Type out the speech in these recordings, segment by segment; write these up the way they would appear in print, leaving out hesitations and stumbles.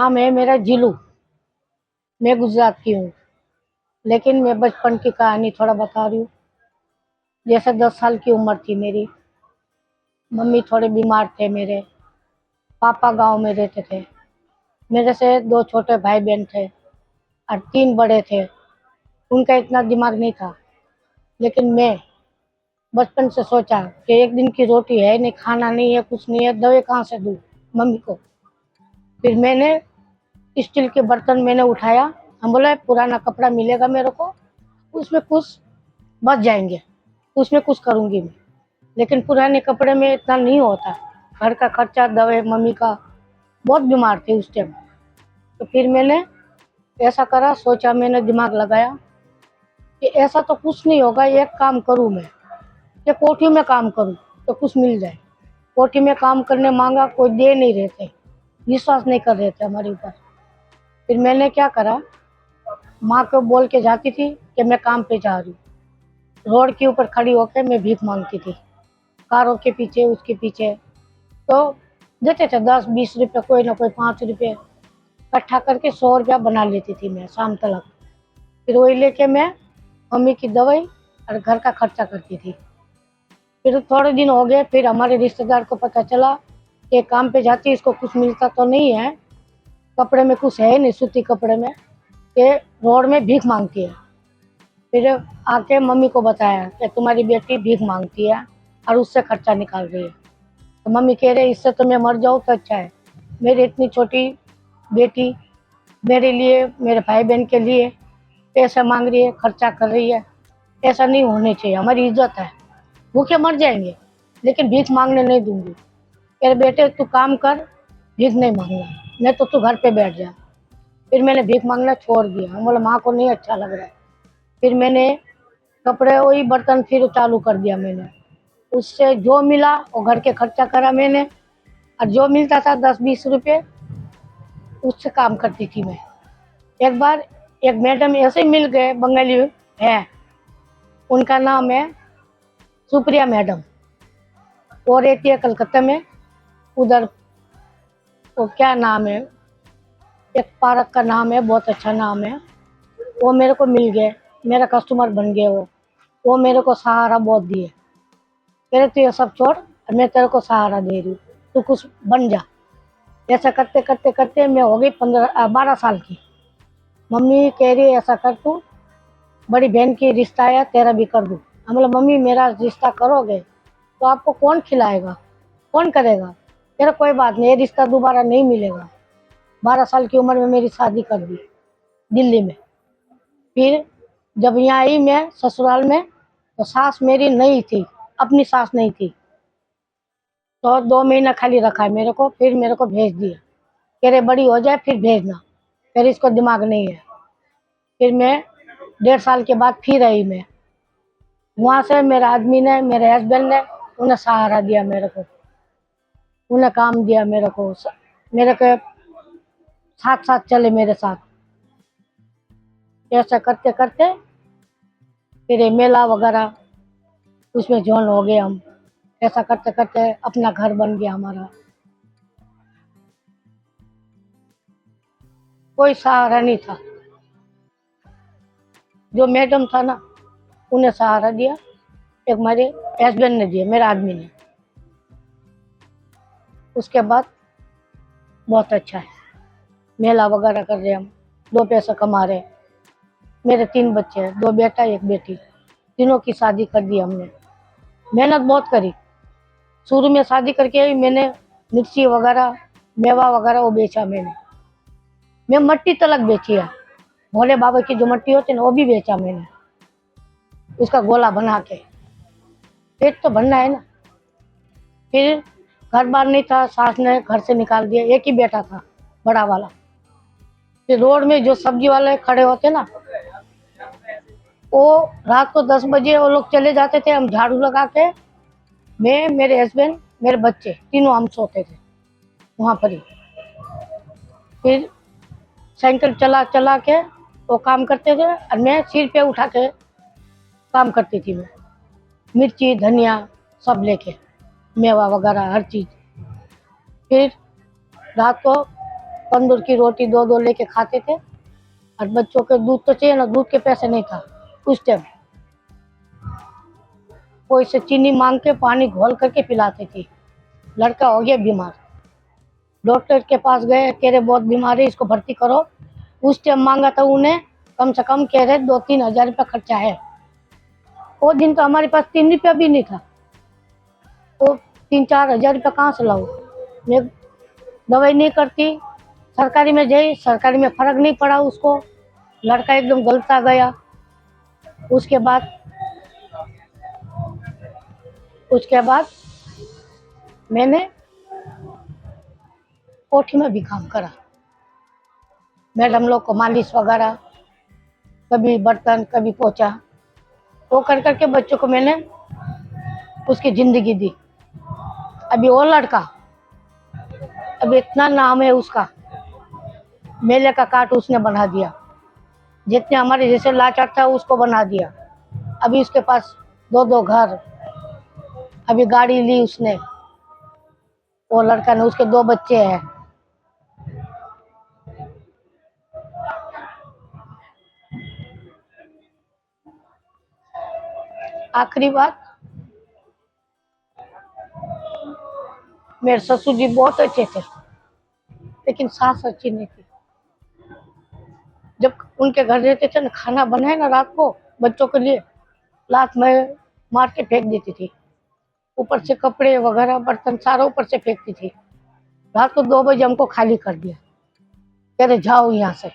नाम है मेरा जिलू। मैं गुजरात की हूँ, लेकिन मैं बचपन की कहानी थोड़ा बता रही हूँ। जैसे 10 साल की उम्र थी मेरी, मम्मी थोड़े बीमार थे मेरे, पापा गांव में रहते थे। मेरे से दो छोटे भाई बहन थे और तीन बड़े थे। उनका इतना दिमाग नहीं था, लेकिन मैं बचपन से सोचा कि एक दिन की रोटी है नहीं, खाना नहीं है, कुछ नहीं है, दवाई कहाँ से दूँ मम्मी को। फिर मैंने स्टील के बर्तन मैंने उठाया। हम बोले पुराना कपड़ा मिलेगा मेरे को, उसमें कुछ बच जाएंगे, उसमें कुछ करूँगी मैं। लेकिन पुराने कपड़े में इतना नहीं होता। घर का खर्चा, दवाई, मम्मी का बहुत बीमार थी उस टाइम। तो फिर मैंने ऐसा करा, सोचा, मैंने दिमाग लगाया कि ऐसा तो कुछ नहीं होगा, एक काम करूँ मैं कि कोठी में काम करूँ तो कुछ मिल जाए। कोठी में काम करने मांगा, कोई दे नहीं रहे थे, विश्वास नहीं कर रहे थे हमारे ऊपर। फिर मैंने क्या करा, माँ को बोल के जाती थी कि मैं काम पे जा रही हूँ। रोड के ऊपर खड़ी होकर मैं भीख मांगती थी, कारों के पीछे, उसके पीछे। तो देते थे 10-20 रुपये, कोई ना कोई 5 रुपये इकट्ठा करके 100 रुपया बना लेती थी मैं शाम तक। फिर वही लेके मैं मम्मी की दवाई और घर का खर्चा करती थी। फिर थोड़े दिन हो गए, फिर हमारे रिश्तेदार को पता चला कि काम पे जाती, इसको कुछ मिलता तो नहीं है, कपड़े में कुछ है नहीं, सूती कपड़े में, कि रोड में भीख मांगती है। फिर आके मम्मी को बताया कि तुम्हारी बेटी भीख मांगती है और उससे खर्चा निकाल रही है। तो मम्मी कह रहे इससे तो मैं मर जाऊँ तो अच्छा है। मेरी इतनी छोटी बेटी मेरे लिए, मेरे भाई बहन के लिए पैसे मांग रही है, खर्चा कर रही है। ऐसा नहीं होने चाहिए, हमारी इज्जत है। भूखे मर जाएंगे, लेकिन भीख मांगने नहीं दूंगी। मेरे बेटे तू काम कर, भीख नहीं मांगना, नहीं तो तू घर पे बैठ जा। फिर मैंने भीख मांगना छोड़ दिया, हम बोला माँ को नहीं अच्छा लग रहा है। फिर मैंने कपड़े, वही बर्तन फिर चालू कर दिया मैंने। उससे जो मिला वो घर के खर्चा करा मैंने, और जो मिलता था 10-20 रुपये, उससे काम करती थी मैं। एक बार एक मैडम ऐसे ही मिल गए, बंगाली है, उनका नाम है सुप्रिया मैडम। वो रहती है कलकत्ता में, उधर। वो क्या नाम है, एक पार्क का नाम है, बहुत अच्छा नाम है। वो मेरे को मिल गए, मेरा कस्टमर बन गए वो मेरे को सहारा बहुत दिए। कह रहे तू ये सब छोड़, मैं तेरे को सहारा दे रही हूँ, तू कुछ बन जा। ऐसा करते करते करते मैं हो गई 12 साल की। मम्मी कह रही ऐसा कर, तू बड़ी बहन की रिश्ता आया, तेरा भी कर दूँ। हम बोला मम्मी मेरा रिश्ता करोगे तो आपको कौन खिलाएगा, कौन करेगा। कह रहे कोई बात नहीं, ये रिश्ता दोबारा नहीं मिलेगा। 12 साल की उम्र में मेरी शादी कर दी दिल्ली में। फिर जब यहाँ आई मैं ससुराल में, तो सास मेरी नहीं थी, अपनी सास नहीं थी। तो 2 महीना खाली रखा है मेरे को, फिर मेरे को भेज दिया। कह रहे बड़ी हो जाए फिर भेजना, फिर इसको दिमाग नहीं है। फिर मैं 1.5 साल के बाद फिर आई मैं। वहाँ से मेरे आदमी ने, मेरे हस्बैंड ने, उन्हें सहारा दिया मेरे को, उन्हें काम दिया मेरे को, मेरे के साथ साथ चले मेरे साथ। ऐसा करते करते फिर ये मेला वगैरह उसमें जॉइन हो गए हम। ऐसा करते करते अपना घर बन गया हमारा। कोई सहारा नहीं था, जो मैडम था ना उन्हें सहारा दिया, एक मेरे हस्बैंड ने दिया, मेरे आदमी ने। उसके बाद बहुत अच्छा है, मेला वगैरह कर रहे हम, 2 पैसा कमा रहे। मेरे 3 बच्चे हैं, 2 बेटा 1 बेटी, तीनों की शादी कर दी हमने। मेहनत बहुत करी। शुरू में शादी करके मैंने मिर्ची वगैरह, मेवा वगैरह वो बेचा मैंने। मैं मट्टी तलक बेची है, भोले बाबा की जो मट्टी होती है ना, वो भी बेचा मैंने, उसका गोला बना के। पेट तो भरना है ना। फिर घर बार नहीं था, सास ने घर से निकाल दिया, एक ही बेटा था बड़ा वाला। फिर रोड में जो सब्जी वाले खड़े होते ना, वो रात को 10 बजे वो लोग चले जाते थे, हम झाड़ू लगा के, मैं, मेरे हस्बैंड, मेरे बच्चे, तीनों हम सोते थे वहाँ पर ही। फिर साइकिल चला चला के वो काम करते थे, और मैं सिर पे उठा के काम करती थी मैं, मिर्ची धनिया सब लेके, मेवा वगैरह हर चीज़। फिर रात को तंदूर की रोटी दो दो लेके खाते थे। और बच्चों के दूध तो चाहिए ना, दूध के पैसे नहीं था उस टाइम। कोई से चीनी मांग के पानी घोल करके पिलाते थे। लड़का हो गया बीमार, डॉक्टर के पास गए, कह रहे बहुत बीमार है, इसको भर्ती करो। उस टाइम मांगा था उन्हें, कम से कम कह रहे 2-3 हजार रुपया खर्चा है। वो दिन तो हमारे पास 3 रुपया भी नहीं था, तो 3-4 हजार रुपया कहाँ से लाऊं। मैं दवाई नहीं करती, सरकारी में गई, सरकारी में फर्क नहीं पड़ा उसको, लड़का एकदम गलता गया। उसके बाद मैंने कोठी में भी काम करा, मैडम लोग को मालिश वगैरह, कभी बर्तन कभी पोछा, वो कर करके बच्चों को मैंने उसकी जिंदगी दी। अभी वो लड़का, अभी इतना नाम है उसका, मेले का काट उसने बना दिया। जितने हमारे जैसे लाचार था उसको बना दिया। अभी उसके पास 2-2 घर, अभी गाड़ी ली उसने, वो लड़का ने, उसके 2 बच्चे हैं। आखिरी बात, मेरे ससुर जी बहुत अच्छे थे, लेकिन सास अच्छी नहीं थी। जब उनके घर रहते थे ना, खाना बनाए ना रात को बच्चों के लिए, लात में मार के फेंक देती थी, ऊपर से कपड़े वगैरह बर्तन सारा ऊपर से फेंकती थी। रात को 2 बजे हमको खाली कर दिया, कह रहे जाओ यहाँ से,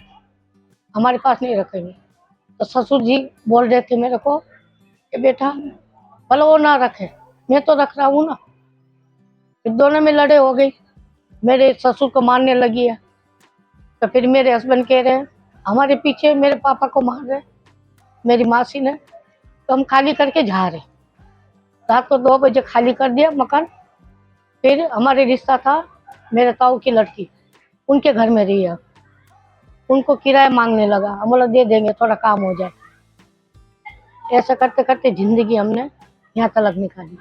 हमारे पास नहीं रखेंगे। तो ससुर जी बोल रहे थे मेरे को कि बेटा भले वो ना रखे, मैं तो रख रहा हूँ ना। फिर दोनों में लड़े हो गई, मेरे ससुर को मारने लगी है। तो फिर मेरे हस्बैंड कह रहे हैं हमारे पीछे मेरे पापा को मार रहे, मेरी मासी ने, तो हम खाली करके जा रहे। रात को 2 बजे खाली कर दिया मकान। फिर हमारे रिश्ता था मेरे ताऊ की लड़की, उनके घर में रही है, उनको किराया मांगने लगा, हम बोला दे देंगे, थोड़ा काम हो जाए। ऐसा करते करते जिंदगी हमने यहाँ तलक निकाली।